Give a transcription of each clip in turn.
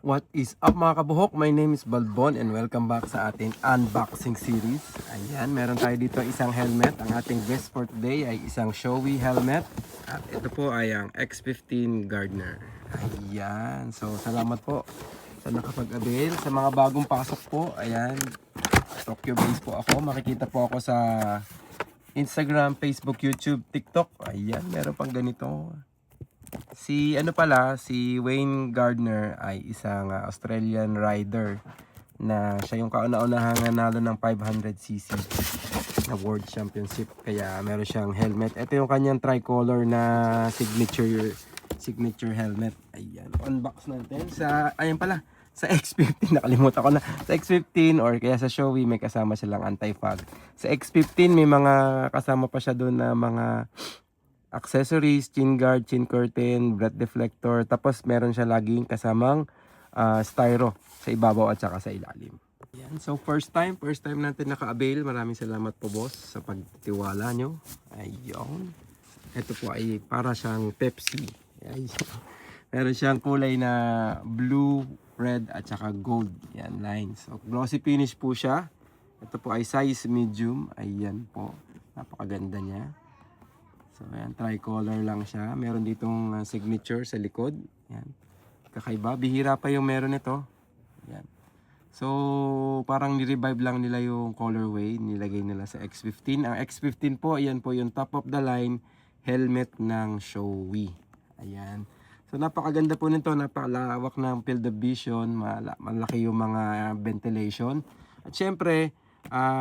What is up mga kabuhok? My name is Balbon and welcome back sa ating unboxing series. Ayan, meron tayo dito isang helmet. Ang ating best for today ay isang Shoei helmet. At ito po ay ang X15 Gardner. Ayan, so salamat po sa nakapag-avail. Sa mga bagong pasok po, ayan, Tokyo based po ako. Makikita po ako sa Instagram, Facebook, YouTube, TikTok. Ayan, meron pang ganito. Si Wayne Gardner ay isang Australian rider na siya yung kauna-unahang nanalo ng 500cc na World Championship. Kaya meron siyang helmet. Ito yung kanyang tricolor na signature helmet. Ayan, unbox natin sa sa X15, nakalimutan ko na. Sa X15 or kaya sa Shoei may kasama silang anti-fog. Sa X15 may mga kasama pa siya doon na mga accessories, chin guard, chin curtain, breath deflector. Tapos meron siya laging kasamang styro sa ibabaw at saka sa ilalim. Yan. So first time natin naka-avail. Maraming salamat po boss sa pagtiwala nyo. Ayun. Ito po ay para siyang Pepsi. Ayun. Meron siyang kulay na blue, red at saka gold. Yan lines. So glossy finish po siya. Ito po ay size medium. Ayan po. Napakaganda niya. So, ayan, tricolor lang siya. Meron ditong signature sa likod. Ayan. Kakaiba. Bihira pa yung meron ito. Ayan. So, parang ni-revive lang nila yung colorway. Nilagay nila sa X15. Ang X15 po, ayan po yung top of the line helmet ng Shoei. Ayan. So, napakaganda po nito. Napakalawak ng field of vision. Malaki yung mga ventilation. At syempre,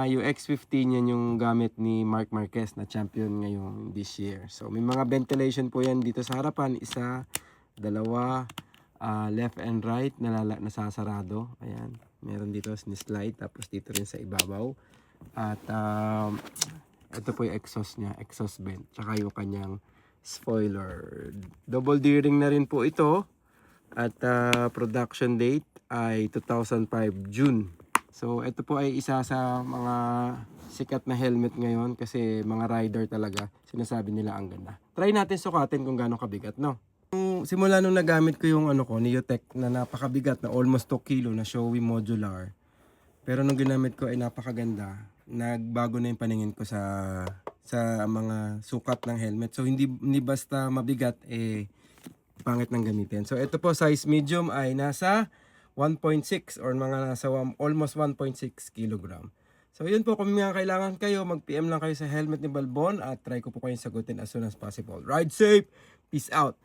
yung X15 yan yung gamit ni Marc Marquez na champion ngayong this year. So may mga ventilation po yan dito sa harapan. Isa, dalawa, left and right nasasarado. Ayan. Meron dito slide tapos dito rin sa ibabaw. At ito po yung exhaust niya, exhaust vent. Tsaka yung kanyang spoiler. Double D-ring na rin po ito. At production date ay 2005 June. So, ito po ay isa sa mga sikat na helmet ngayon kasi mga rider talaga sinasabi nila ang ganda. Try natin sukatin kung gaano kabigat, no? Simula nung nagamit ko yung Neotech na napakabigat na almost 2 kilo na Shoei modular. Pero nung ginamit ko ay napakaganda. Nagbago na yung paningin ko sa mga sukat ng helmet. So, hindi basta mabigat pangit ng gamitin. So, ito po size medium ay nasa 1.6 or mga nasa almost 1.6 kilogram. So yun po, kung mga kailangan kayo, mag-PM lang kayo sa helmet ni Balbon at try ko po kayong sagutin as soon as possible. Ride safe! Peace out!